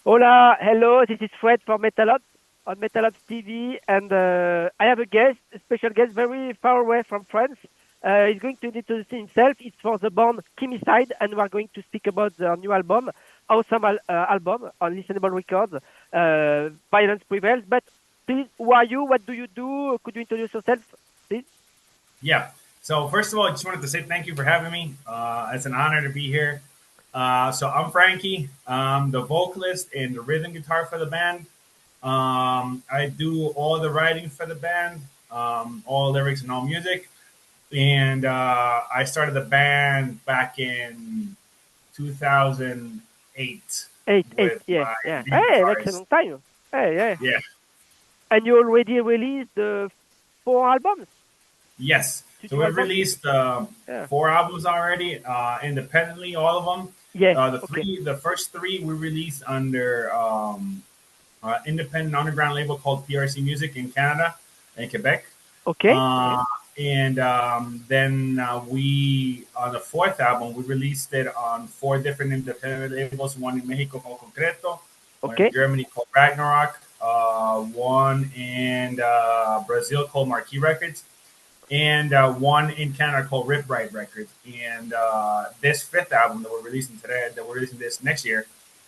Hola, hello, this is Fred from Metallica on Metallica TV, and I have a guest, a special guest, very far away from France. He's going to introduce himself. It's for the band Chemicide, and we are going to speak about their new album, awesome album on Listenable Records, Violence Prevails. But please, who are you? What do you do? Could you introduce yourself, please? Yeah. So first of all, I just wanted to say thank you for having me. It's an honor to be here. So I'm Frankie. I'm the vocalist and the rhythm guitar for the band. I do all the writing for the band, all lyrics and all music. And I started the band back in 2008 Eight, with yeah, my yeah. lead Hey, that's a guitarist. long time. Hey, yeah. Yeah. And you already released four albums, Yes. So studio we've albums? released Yeah. four albums already, independently, all of them. Yeah, okay. The first three we released under independent underground label called PRC Music in Canada and Quebec. Okay, okay. Uh, and then we on the fourth album we released it on four different independent labels. One in Mexico called Concreto, one in Okay. Germany called Ragnarok, one in Brazil called Marquee Records, and one in Canada called Rip Ride Records. And this fifth album that we're releasing today, that we're releasing this next year,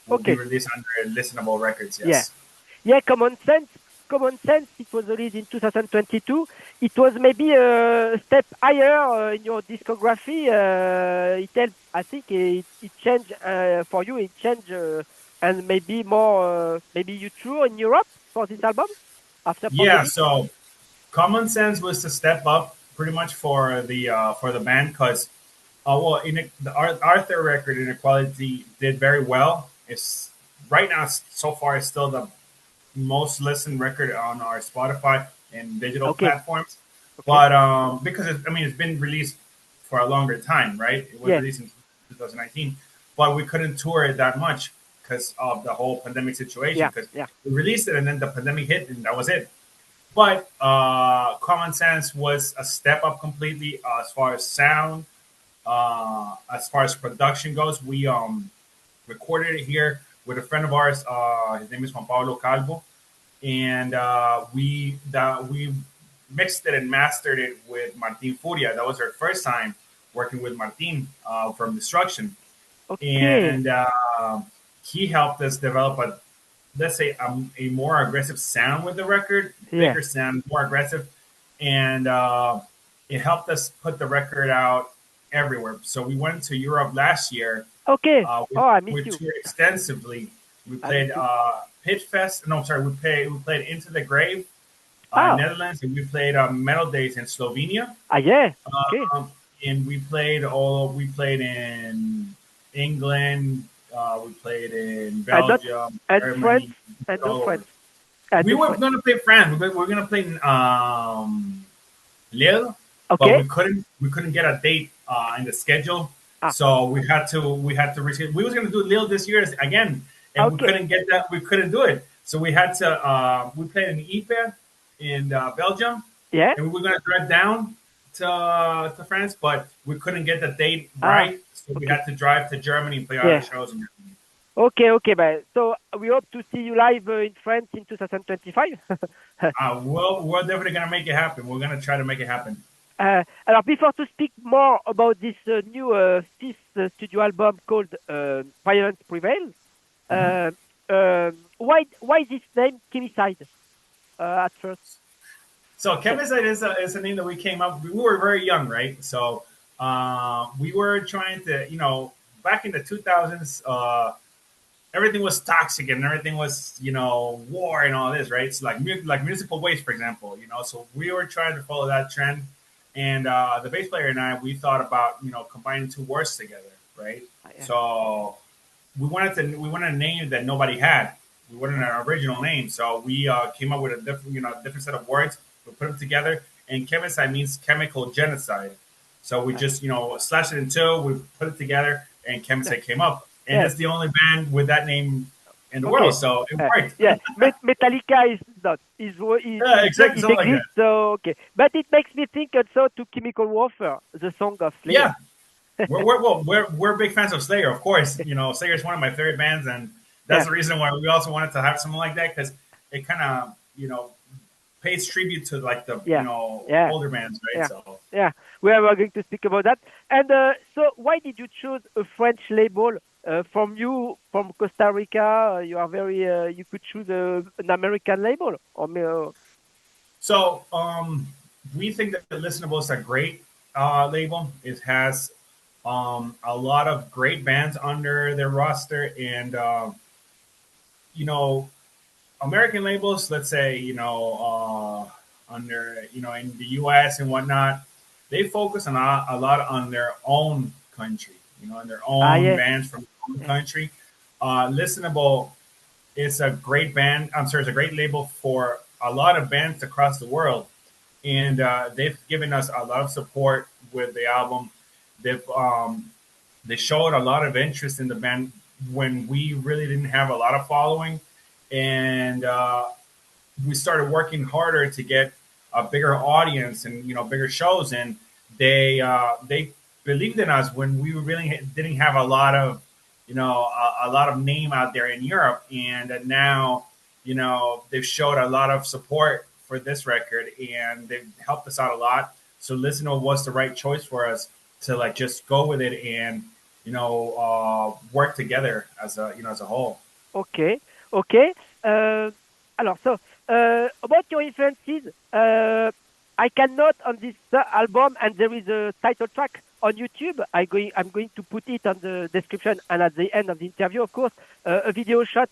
will be Okay. released under Listenable Records. Yeah. Yes. Yeah, Common Sense. Common Sense, it was released in 2022. It was maybe a step higher in your discography. I think it changed for you. It changed and maybe more, maybe you tour in Europe for this album after Yeah. pandemic. So Common Sense was to step up pretty much for the band because well our third record Inequality did very well. It's right now so far it's still the most listened record on our Spotify and digital Okay. platforms. Okay. But because it's been released for a longer time, right? It was Yeah. released in 2019, but we couldn't tour it that much because of the whole pandemic situation. Yeah. Because Yeah. we released it and then the pandemic hit and that was it. But Common Sense was a step up completely as far as sound, as far as production goes. We recorded it here with a friend of ours. His name is Juan Pablo Calvo, and we mixed it and mastered it with Martin Furia. That was our first time working with Martin from Destruction, Okay. and he helped us develop a let's say a more aggressive sound with the record, Yeah. bigger sound, more aggressive, and it helped us put the record out everywhere. So we went to Europe last year. Okay. Oh, I miss We you. toured extensively. We I miss played you. Pit Fest. No, sorry, we played Into the Grave in Oh. Netherlands, and we played Metal Days in Slovenia. Ah, yeah. Okay. And we played in England. We played in And not Belgium, and France Germany, and no all over. France. And We no were France. gonna play France. We're gonna play Lille, but Okay. we couldn't get a date in the schedule, Ah. so we had to reschedule. We was gonna do Lille this year again, and we Okay. couldn't get that. We couldn't do it, so we had to. We played in Ypres in Belgium, Yeah. and we were gonna drive down to France, but we couldn't get the date Ah. right, so we Okay. had to drive to Germany and play our Yeah. shows in Germany. Okay. Okay. But so we hope to see you live in France in 2025. We're definitely gonna make it happen. We're gonna try to make it happen. Alors, before to speak more about this new fifth studio album called Violence Prevails, Mhm. uh, why this name Chemicide at first? So So, Chemicide is a name that we came up. We were very young, right? So we were trying to, back in the 2000s, everything was toxic and everything was, war and all this, right? It's like municipal waste, for example, So we were trying to follow that trend, and the bass player and I, we thought about, combining two words together, right? yeah. So we wanted a name that nobody had. We wanted an original name, so we came up with a different set of words. We put them together, and chemicide means chemical genocide. So we just slashed it in two. We put it together, and Yeah. chemicide came up. And Yeah. it's the only band with that name in the world, Okay. so it worked. Yeah. Metallica is not Yeah, is not exactly, it something like that. exists. So okay, but it makes me think also to Chemical Warfare, the song of Slayer. Yeah, we're big fans of Slayer, of course. Slayer is one of my favorite bands, and that's the reason why we also wanted to have something like that, because it kind of, pays tribute to like the, yeah, older bands, right? yeah, So yeah. We are going to speak about that. And so, why did you choose a French label? From Costa Rica, you are very. You could choose an American label, So we think that the Listenable is a great label. It has a lot of great bands under their roster, and you know, American labels. Let's say under in the U.S. and whatnot, they focus on a lot on their own country. On their own yeah, bands from their own yeah. country. Listenable is a great band. I'm sorry, it's a great label for a lot of bands across the world, and they've given us a lot of support with the album. They showed a lot of interest in the band when we really didn't have a lot of following, and we started working harder to get a bigger audience and bigger shows, and they believed in us when we really didn't have a lot of a lot of name out there in Europe, and now they've showed a lot of support for this record, and they've helped us out a lot. So Listener was the right choice for us to like just go with it and work together as a whole. Okay, okay. Alors, so about your influences, I can note on this album, and there is a title track on YouTube. I'm going to put it on the description and at the end of the interview, of course, a video shot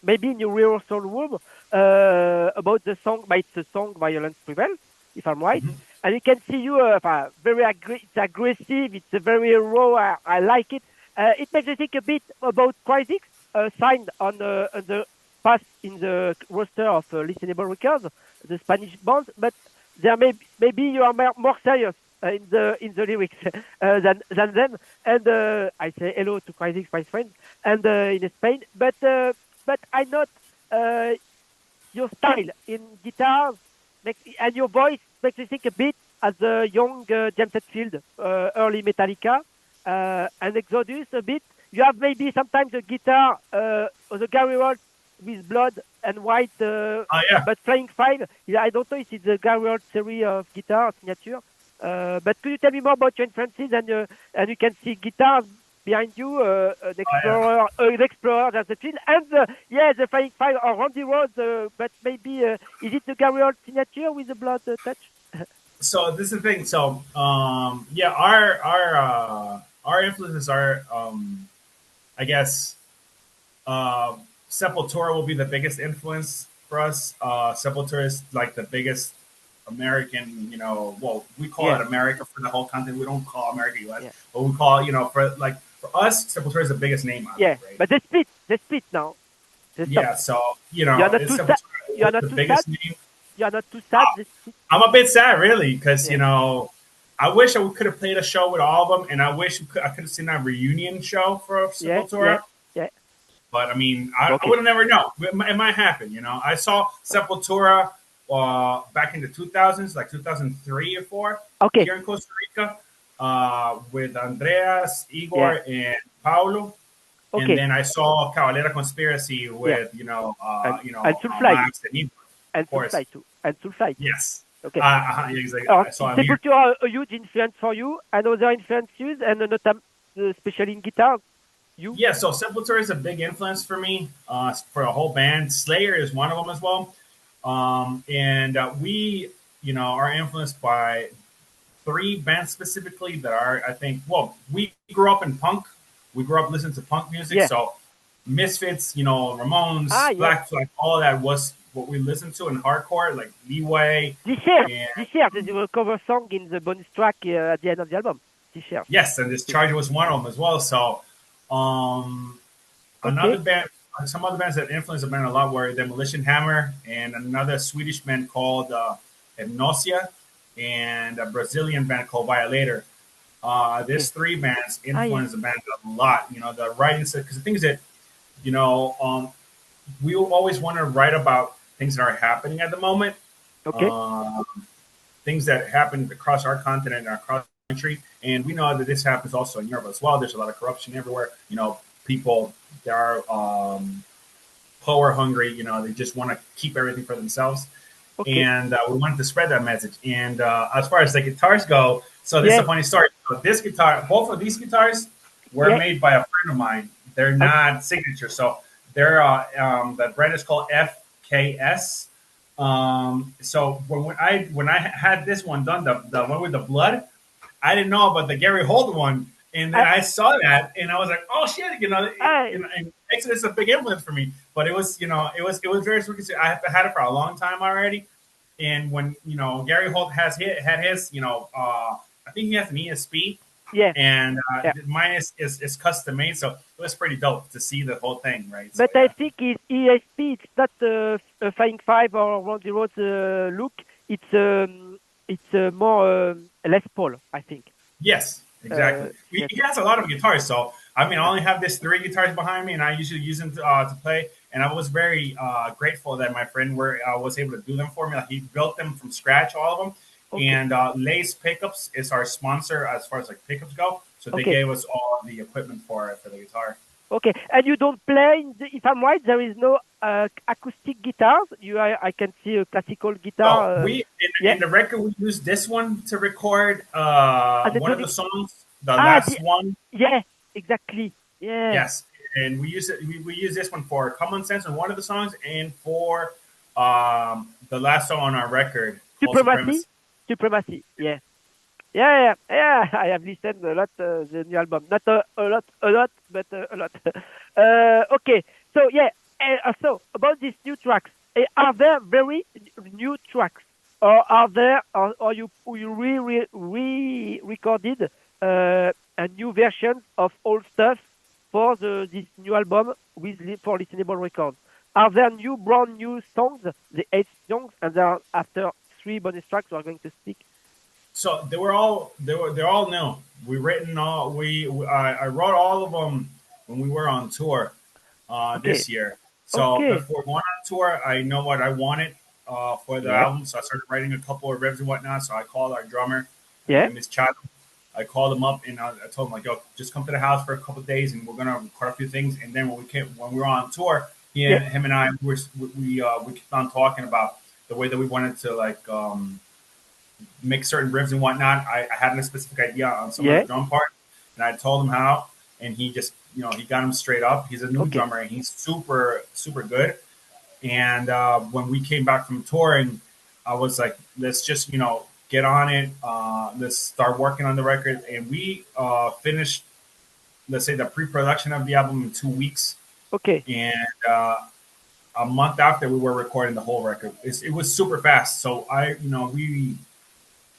maybe in your rehearsal room about the song. But it's a song Violence Prevails, if I'm right. Mhm. And you can see you very it's aggressive. It's very raw. I like it. It makes me think a bit about Cry signed on the past in the roster of Listenable Records, the Spanish band, but there maybe you are more serious in the lyrics than them. And I say hello to Cry my friend, and in Spain, but I note your style in guitar and your voice makes me think a bit as the young James Hetfield, early Metallica, and Exodus a bit. You have maybe sometimes a guitar, the Gary Holt with blood and white, Yeah. but Flying Five. I don't know if it's the Gary Holt series of guitar signature. But could you tell me more about your influences and you can see guitars behind you, an explorer, that's the field, and the Flying Five or Randy Rhoads, but maybe is it the Gary Holt signature with the blood touch? So this is the thing. So yeah, our influences are I guess Sepultura will be the biggest influence for us. Sepultura is like the biggest American, well, we call it America for the whole continent. We don't call America US, but we call, for us, Sepultura is the biggest name out there, right? But they split now. Yeah, so, you're not it's too sad. You're not the too biggest sad. name. You're not too sad. I'm a bit sad, really, because, I wish I could have played a show with all of them, and I wish I could have seen a reunion show for Sepultura. Yeah. But I mean, I would have never know. It might happen, I saw Sepultura back in the 2000s, like 2003 or 4, here in Costa Rica, with Andreas, Igor, and Paulo. And then I saw Cavalera Conspiracy with, and Max and Igor. And Sulfide too. And Sulfide. Yes. Okay. Exactly. Sepultura are a huge influence for you, and other influences, and especially in guitar. Yeah, so Sepultura is a big influence for me, for a whole band. Slayer is one of them as well. And we, are influenced by 3 bands specifically that are, I think, we grew up in punk. We grew up listening to punk music. So Misfits, Ramones, Black Flag, all that was what we listened to in hardcore, like Leeway. This year, there's a cover song in the bonus track at the end of the album. This year. Yes, and Discharge was one of them as well. So another band, some other bands that influenced the band a lot were Demolition Hammer and another Swedish band called Hypnosia and a Brazilian band called Violator. These 3 bands influenced the band a lot. The writing, because the thing is that, we always want to write about things that are happening at the moment. Things that happen across our continent and across the country. And we know that this happens also in Europe as well. There's a lot of corruption everywhere. People, there are power hungry. They just want to keep everything for themselves. Okay. And we wanted to spread that message. And as far as the guitars go, so this is Yeah. a funny story. So this guitar, both of these guitars were Yeah. made by a friend of mine. They're not signature, so they're the brand is called FKS. So when I had this one done, the one with the blood, I didn't know about the Gary Holt one, and then I, I saw that, and I was like, "Oh shit!" I, And Exodus is a big influence for me. But it was very sweet. I have had it for a long time already, and when Gary Holt had his, I think he has an ESP, yeah. and Yeah. mine is custom made, so it was pretty dope to see the whole thing, right? So But I yeah. think it's ESP. It's not a Flying Five or 1-0 look. It's more Les Paul, I think. Yes, exactly. Yes. He has a lot of guitars, so I mean, I only have this 3 guitars behind me, and I usually use them to play. And I was very grateful that my friend was able to do them for me. Like, he built them from scratch, all of them. Okay. And Lace Pickups is our sponsor as far as like pickups go. So they Okay. gave us all the equipment for the guitar. Okay. And you don't play. If I'm right, there is no acoustic guitars. I can see a classical So guitar. we Yeah. in the record we used this one to record And one of the songs, the the, last one. yeah. Exactly. Yeah. Yes, and we use it. We use this one for Common Sense on one of the songs, and for the last song on our record, called Supremacy. Supremacy. Supremacy. Yeah. Yeah, yeah, yeah. I have listened a lot the new album. Not a lot, but a lot. Okay. So yeah. So about these new tracks, are there very new tracks, or are there, or you recorded a new version of old stuff for this new album for listenable records? Are there brand new songs, the 8 songs, and there are, after 3 bonus tracks we are going to speak? So they're all new. I wrote all of them when we were on tour Okay. this year. So Okay. before going on tour, I know what I wanted for the Yeah. album. So I started writing a couple of riffs and whatnot. So I called our drummer. His Yeah. name is Chad. I called him up and I told him like, "Yo, just come to the house for a couple of days and we're gonna record a few things." And then when we were on tour, Yeah. him and I we kept on talking about the way that we wanted to like make certain riffs and whatnot. I had a specific idea on some of Yeah. the drum part, and I told him how, and he just he got him straight up. He's a new Okay. drummer and he's super super good. And when we came back from touring, I was like, let's just get on it. Let's start working on the record. And we finished, let's say, the pre-production of the album in 2 weeks. Okay. And a month after, we were recording the whole record. It was super fast. So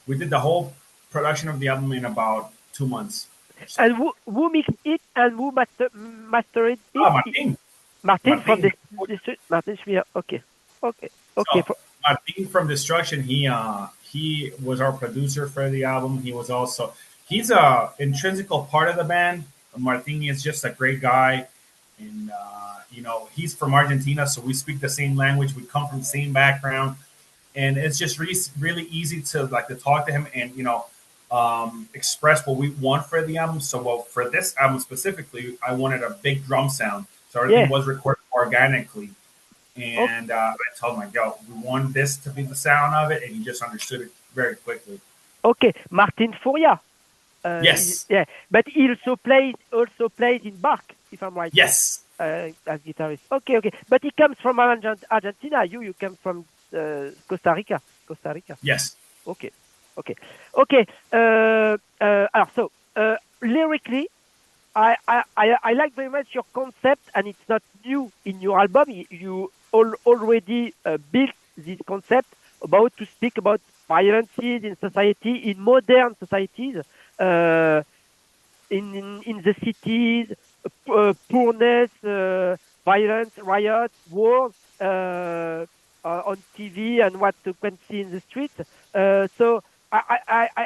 we did the whole production of the album in about 2 months. And who mixed it and who mastered it? Martin. Martin from Martin. Martin Schmier. Okay. Okay. Okay. So Martin from Destruction, he was our producer for the album. He's a intrinsical part of the band. Martin is just a great guy, and he's from Argentina, so we speak the same language. We come from the same background, and it's just really easy to talk to him and express what we want for the album. So, for this album specifically, I wanted a big drum sound, so everything was recorded organically. And I told him, like, "Yo, we want this to be the sound of it," and he just understood it very quickly. Okay. Martin Furia. Yes. Yeah, but he also plays in Bach, if I'm right. Yes. As guitarist. Okay. Okay. But he comes from Argentina. You come from Costa Rica. Costa Rica. Yes. Okay. Okay. Okay. So lyrically, I like very much your concept, and it's not new in your album. You already built this concept to speak about violences in society, in modern societies, in the cities, poorness, violence, riots, wars, on TV, and what you can see in the streets. So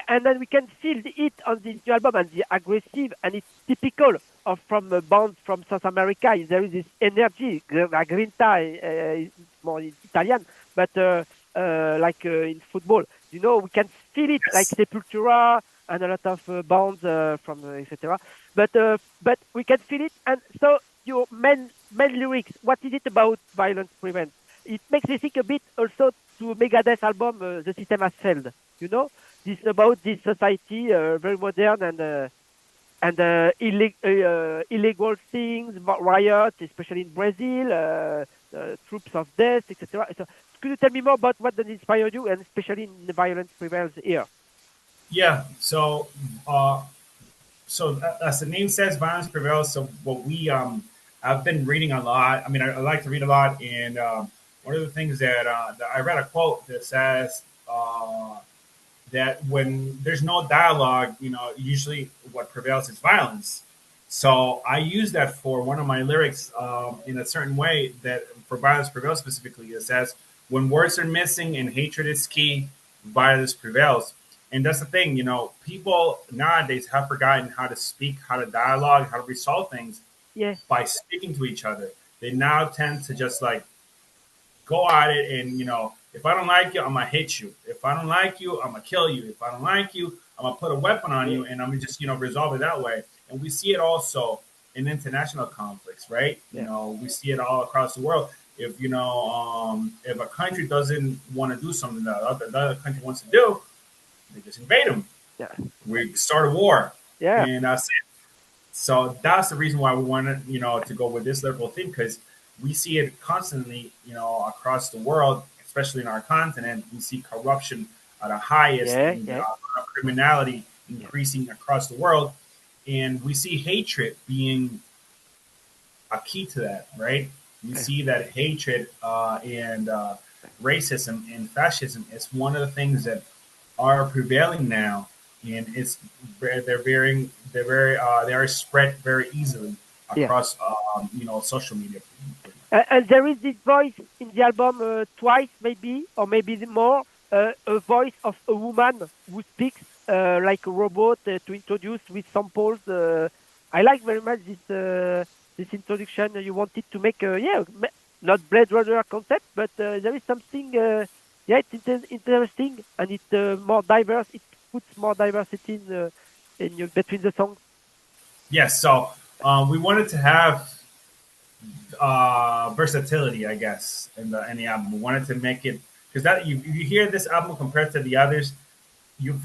and then we can feel it on this new album, and the aggressive, and it's typical of from bands from South America. There is this energy. La Grinta is more Italian, but like in football, we can feel it, like Sepultura and a lot of bands from etc. But we can feel it, and so your main main lyrics. What is it about Violence Prevails? It makes me think a bit also to Megadeth album, The System Has Failed. You know, this about this society, very modern and illegal things, riots, especially in Brazil, troops of death, etc. So, could you tell me more about what does inspire you, and especially in the Violence Prevails here? Yeah. As the name says, violence prevails. So what we I've been reading a lot. I mean, I like to read a lot, and one of the things that I read a quote that says that when there's no dialogue, usually what prevails is violence. So I use that for one of my lyrics in a certain way that for violence prevails specifically. It says, when words are missing and hatred is key, violence prevails. And that's the thing, people nowadays have forgotten how to speak, how to dialogue, how to resolve things Yeah, by speaking to each other. They now tend to just like go at it and if I don't like you, I'm gonna hit you. If I don't like you, I'm gonna kill you. If I don't like you, I'm gonna put a weapon on yeah, you and I'm gonna just resolve it that way. And we see it also in international conflicts, right? yeah, We see it all across the world. If a country doesn't want to do something that the other country wants to do, they just invade them. yeah, We start a war, yeah, and that's it. So that's the reason why we wanted, to go with this lyrical theme because we see it constantly, across the world, especially in our continent. We see corruption at the highest yeah, and yeah, criminality yeah, increasing across the world, and we see hatred being a key to that, right? We yeah, see that hatred and racism and fascism is one of the things that are prevailing now, and they are spread very easily yeah. across social media. And there is this voice in the album twice, maybe, or maybe more, a voice of a woman who speaks like a robot to introduce with samples. I like very much this introduction you wanted to make. Not Blade Runner concept, but there is something. Yeah, it's interesting and it's more diverse. It puts more diversity between the songs. Yes, so we wanted to have versatility, I guess, in the album. We wanted to make it because that you hear this album compared to the others, you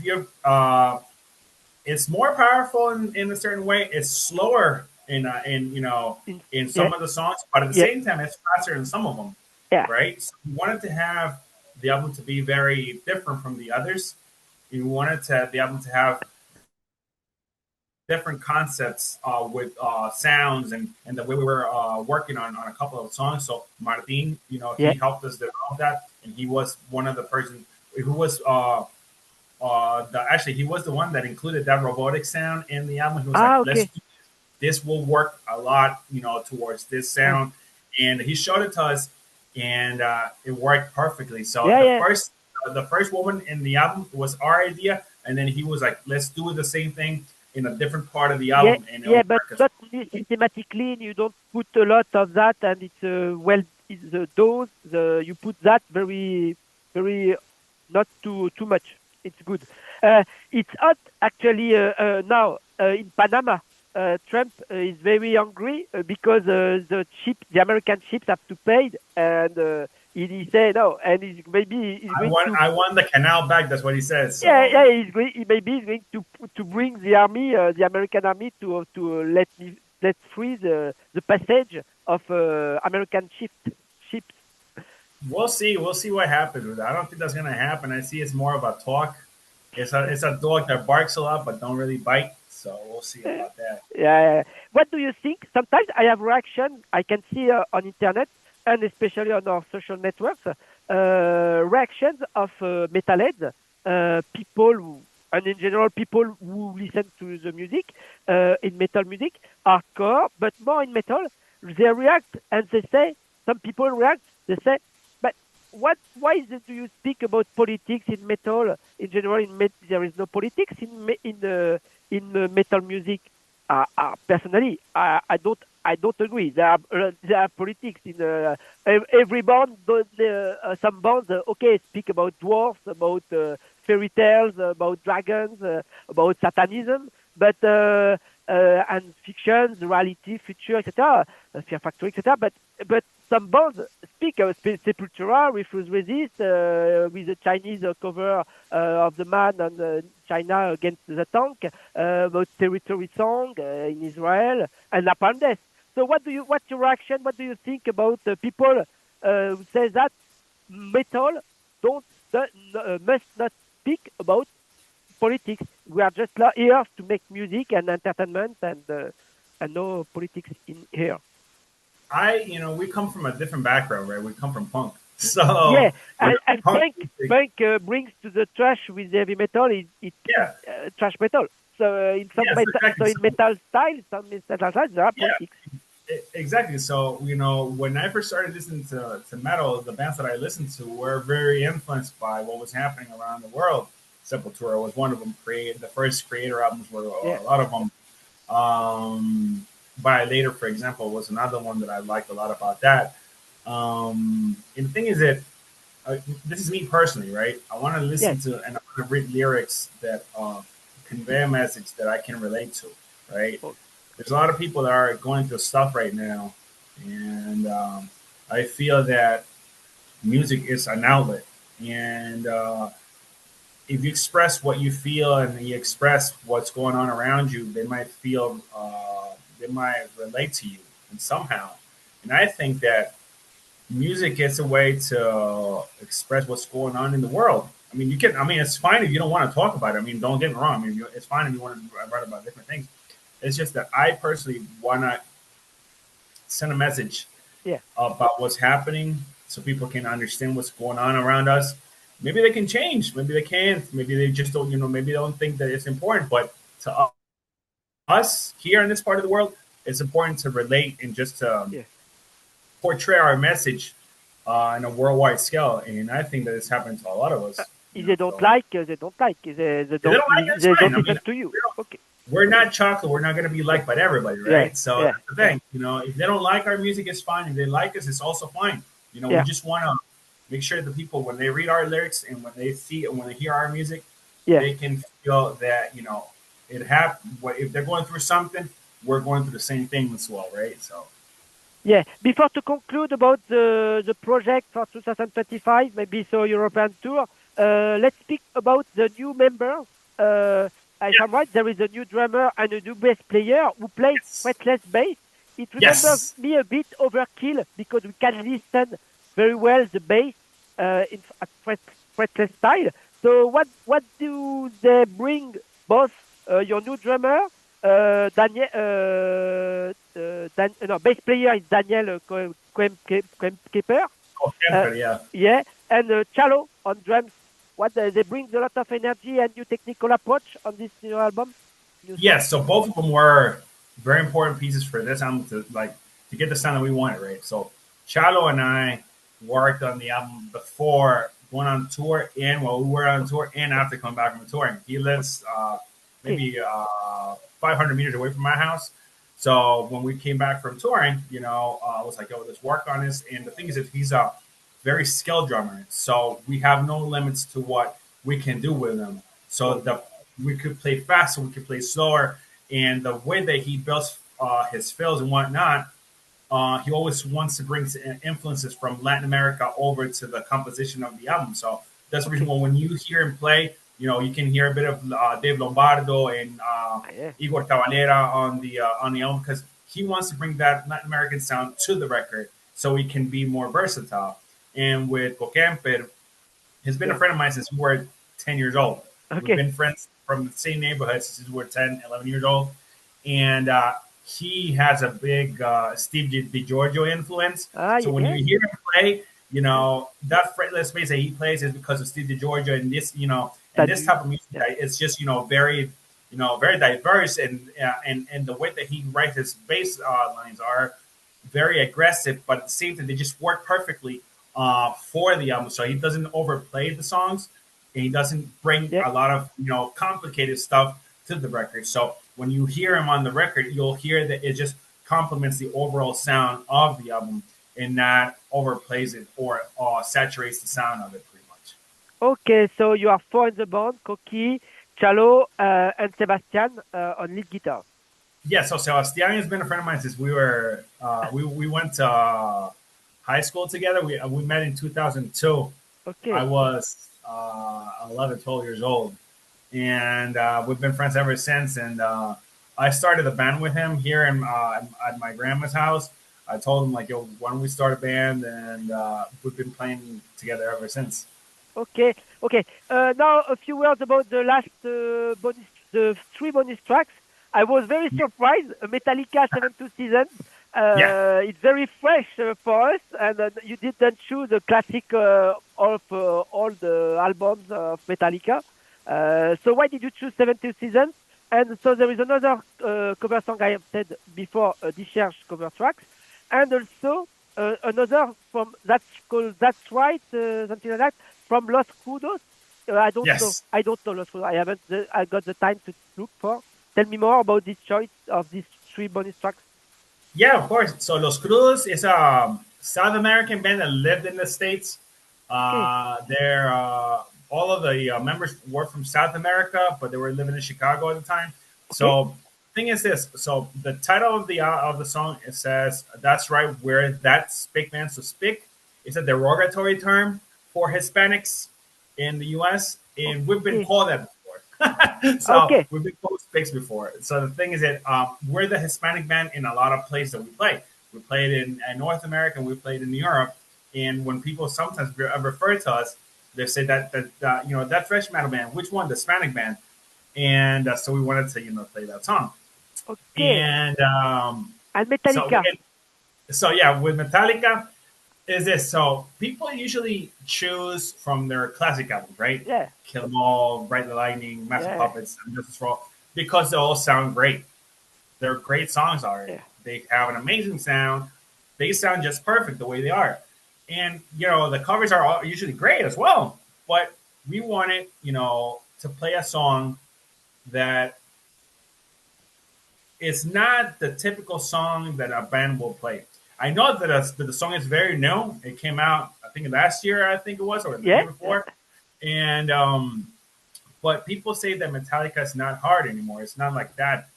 it's more powerful in a certain way. It's slower In, in yeah, some of the songs, but at the yeah, same time, it's faster in some of them, yeah, right? So we wanted to have the album to be very different from the others. We wanted to the album to have different concepts with sounds and the way we were working on a couple of songs. So Martin, yeah. he helped us develop that, and he was one of the person who was actually he was the one that included that robotic sound in the album. He was like, Ah, "Let's okay. do this will work a lot, towards this Ah, sound," and he showed it to us, and it worked perfectly. So yeah, yeah. the first woman in the album was our idea, and then he was like, "Let's do the same thing in a different part of the Yeah, album, and yeah, it'll but work." not really systematically. You don't put a lot of that, and it's it's the dose. You put that very, not too much. It's good. It's hot actually now in Panama. Trump is very angry because the American ships have to pay, and he said no, and he's I going want to I want the canal back. That's what he says. yeah, So yeah, maybe he's going to bring the army, the American army, to let free the passage of American ships. we'll see. We'll see what happens with that. I don't think that's gonna happen. I see it's more of a talk. It's a dog that barks a lot but don't really bite. So we'll see about that. Yeah. What do you think? Sometimes I have reaction I can see on internet and especially on our social networks, reactions of metalheads, people who, and in general people who listen to the music in metal music, hardcore, but more in metal. They react and they say, some people react. They say, but what? Why do you speak about politics in metal? In general, there is no politics in metal music. Personally, I don't agree. There are politics in every band. Some bands, okay, speak about dwarfs, about fairy tales, about dragons, about satanism. But and fiction, reality, future, etc., Fear Factory, etc. But some bands speak of Sepultura, Refuse Resist, with the Chinese cover of the man on China against the tank, about territory song in Israel, and Napalm Death. So what's your reaction? What do you think about people who say that metal don't must not speak about politics? We are just here to make music and entertainment, and no politics in here. We come from a different background, right? We come from punk. So Yeah, and punk music, punk brings to the trash with heavy metal. It yeah, trash metal. So in some yes, metal, so exactly. in metal style, some metal style, there are Yeah, politics. exactly. So, when I first started listening to metal, the bands that I listened to were very influenced by what was happening around the world. Sepultura was one of them. The first Creator albums were Yeah, a lot of them. By Later, for example, was another one that I liked a lot about that. And the thing is that this is me personally, right? I want to yeah, listen to and I want to read lyrics that convey a message that I can relate to, right? oh, There's a lot of people that are going through stuff right now, and I feel that music is an outlet. And if you express what you feel and you express what's going on around you, they might relate to you and somehow. And I think that music is a way to express what's going on in the world. I mean, it's fine if you don't want to talk about it. I mean, don't get me wrong. I mean, it's fine if you want to write about different things. It's just that I personally want to send a message yeah, about what's happening so people can understand what's going on around us. Maybe they can change. Maybe they can't. Maybe they just don't, maybe they don't think that it's important. But to us here in this part of the world, it's important to relate and just to yeah. portray our message on a worldwide scale. And I think that it's happening to a lot of Uh, us. if they don't So like, they don't like. if they don't like it, it's They fine. don't I mean, listen to you. Okay. we're not chocolate. We're not going to be Yeah, liked by everybody, yeah, right? So yeah, that's the yeah, thing. If they don't like our music, it's fine. If they like us, it's also fine. We yeah, just want to make sure that people, when they read our lyrics and when they see and when they hear our music, yeah. they can feel that it happened. If they're going through something, we're going through the same thing as well, right? So Yeah. Before to conclude about the project for 2025, maybe so European tour, let's speak about the new members. If I'm yeah, right, there is a new drummer and a new bass player who plays yes, fretless bass. It remembers yes. me a bit Overkill because we can listen very well the bass at fretless style. So what do they bring? Both your new drummer Daniel, no, bass player is Daniel Kemper. Oh, Uh, Kemper, yeah. yeah, and Chalo on drums. What they bring a lot of energy and new technical approach on this new album, new song. Yes, so both of them were very important pieces for this album to get the sound that we wanted, right? So Chalo and I worked on the album before going on tour and while we were on tour and after coming back from touring. He lives Okay, maybe 500 meters away from my house. So when we came back from touring, I was like, "Oh, let's work on this." And the thing is that he's a very skilled drummer, so we have no limits to what we can do with him. So oh, we could play faster, we could play slower, and the way that he builds his fills and whatnot, he always wants to bring influences from Latin America over to the composition of the album. So that's the reason okay, why when you hear him play, you can hear a bit of Dave Lombardo and yeah, Igor Cavalera on the album because he wants to bring that Latin American sound to the record so he can be more versatile. And with Bocamper, he's been a yeah, friend of mine since we were 10 years old. We've okay, been friends from the same neighborhood since we were 10, 11 years old. And he has a big Steve DiGiorgio influence. So when yeah, you hear him play, yeah, that fretless bass that he plays is because of Steve DiGiorgio and and this Tanu, type of music. yeah, It's just, very, very diverse. And the way that he writes his bass lines are very aggressive, but at the same time, they just work perfectly for the album. So he doesn't overplay the songs, and he doesn't bring yeah. a lot of complicated stuff to the record. So when you hear him on the record, you'll hear that it just complements the overall sound of the album and not overplays it or saturates the sound of it pretty much. Okay, so you are four in the band: Koki, Chalo, and Sebastian on lead guitar. Yeah, so Sebastian has been a friend of mine since we went to high school together. We met in 2002. I Okay, was 11, 12 years old, and we've been friends ever since. And I started a band with him here at my grandma's house. I told him like, "Yo, why don't we start a band?" And we've been playing together ever since. okay, okay. Now a few words about the last bonus, the three bonus tracks. I was very surprised. Metallica 72 Seasons. Yeah. It's very fresh for us, and you didn't choose a classic of all the albums of Metallica. So why did you choose 72 Seasons? And so there is another cover song I have said before, Discharge cover tracks, and also another from that's called That's Right, something like that, from Los Crudos. I don't know. Yes. I don't know Los Crudos. I haven't. I got the time to look for. Tell me more about this choice of these three bonus tracks. Yeah, of course. So Los Cruz is a South American band that lived in the States. Okay. They're all of the members were from South America, but they were living in Chicago at the time. Okay. So thing is this. So the title of the song, it says "That's right." Where that spick man, so spick is a derogatory term for Hispanics in the U.S. and we've been Okay. called that before. So Okay. we've been called spicks before. So the thing is that we're the Hispanic band in a lot of places that we play. We played in North America, we played in Europe, and when people sometimes refer to us, they say that you know that thrash metal band, which one, the Hispanic band, and so we wanted to play that song. Okay. And And so Metallica. so yeah, with Metallica is this. So people usually choose from their classic albums, right? Yeah. Kill 'Em All, Bright the Lightning, Master Yeah. Puppets, and Justice for All, because they all sound great. They're great songs already. Yeah. They have an amazing sound. They sound just perfect the way they are. And, the covers are usually great as well. But we wanted, to play a song that is not the typical song that a band will play. I know that the song is very new. It came out, I think, last year, I think it was, or the Yeah. year before. And, but people say that Metallica is not hard anymore. It's not like that,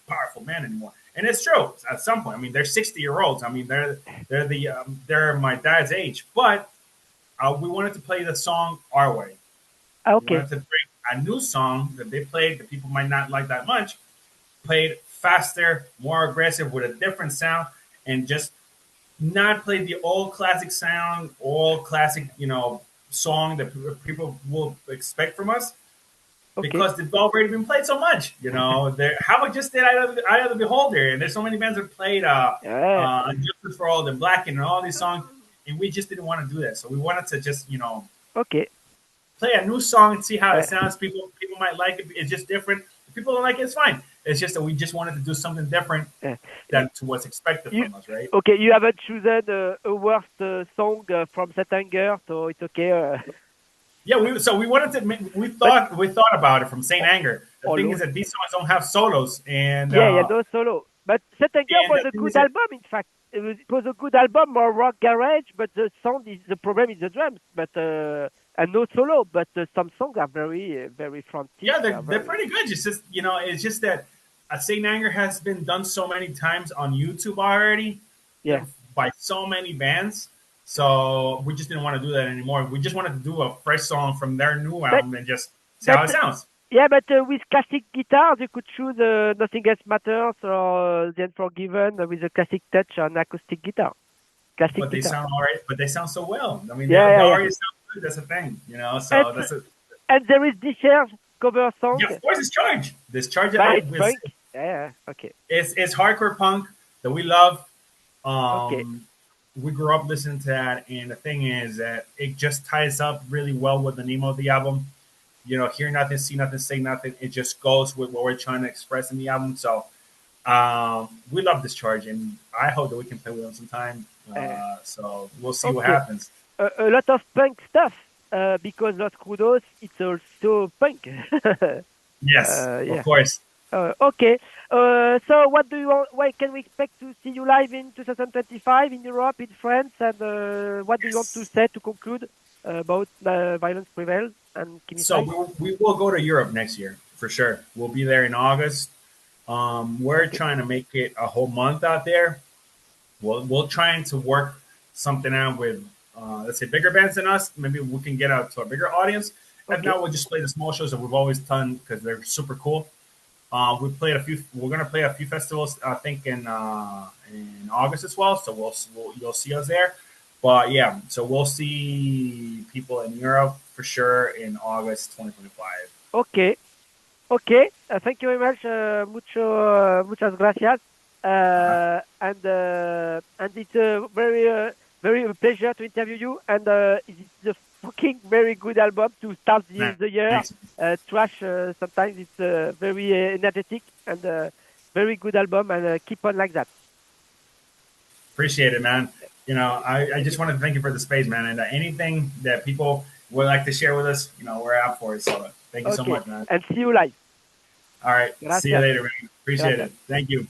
powerful band anymore. And it's true at some point. I mean, they're 60-year-olds. I mean, they're my dad's age. But we wanted to play the song our way. We Okay. wanted to bring a new song that they played that people might not like that much, played faster, more aggressive with a different sound, and just not play the old classic sound, old classic, song that people will expect from us Okay. because they've already been played so much. How about just did Eye of the Beholder, and there's so many bands that played Yeah. Justice for All, and Black, and all these songs, and we just didn't want to do that. So we wanted to just, Okay. play a new song and see how it Uh, sounds. People might like it. It's just different. If people don't like it, it's fine. It's just that we just wanted to do something different uh, than to what's expected you from us, right? okay? You haven't chosen a worst song from that anger, so it's okay. Yeah, we wanted to. But We thought about it from Saint Anger. The thing is alone. that these songs don't have solos, and Yeah, yeah, no solo. But that anger was the a thing is good that album. In fact, it was a good album, more rock garage. But the problem is the drums. But and no solo. But some songs are very frantic. yeah, Are they're very pretty good. It's just it's just that Saint Anger has been done so many times on YouTube already yeah. by so many bands. So we just didn't want to do that anymore. We just wanted to do a fresh song from their new But album and just see but how it sounds. yeah, but with classic guitars, you could choose Nothing Else Matters or The Unforgiven with a classic touch on acoustic guitar. Classic But they guitar. sound all right. But they sound so well. I mean, Yeah, they yeah, yeah. already sound good. That's the thing, And So that's a and there is Discharge cover song yeah. Of course, it's Charge. This Charge by Punk. Yeah, yeah. Okay. it's hardcore punk that we love. Okay. We grew up listening to that, and the thing is that it just ties up really well with the name of the album. Hear nothing, see nothing, say nothing. It just goes with what we're trying to express in the album. So we love this Charge, and I hope that we can play with them sometime. Uh, So we'll see what okay. happens. A lot of punk stuff because Los Crudos, it's also punk. Yes, of Yeah. course. Okay. So what do you want? When can we expect to see you live in 2025 in Europe, in France? And what do you want to Yes. say to conclude about Violence Prevails and So Chemicide? we will go to Europe next year for sure. We'll be there in August. We're trying to make it a whole month out there. We'll trying to work something out with let's say bigger bands than us. Maybe we can get out to a bigger audience. If Okay. not, we'll just play the small shows that we've always done because they're super cool. We played a few. We're gonna play a few festivals. I think in August as well. So you'll see us there. But yeah, so we'll see people in Europe for sure in August 2025. Okay. Okay. Thank you very much. Muchas gracias. Uh-huh. And it's a very a pleasure to interview you. And it's a fucking very good album to start Man, the year. thanks. Thrash. Sometimes it's very energetic and very good album. And keep on like that. Appreciate it, man. I just wanted to thank you for the space, man. And anything that people would like to share with us, we're out for it. So thank you so Okay. much, man. And see you live. All right. See you Gracias. later, man. Appreciate Gracias. it. Thank you.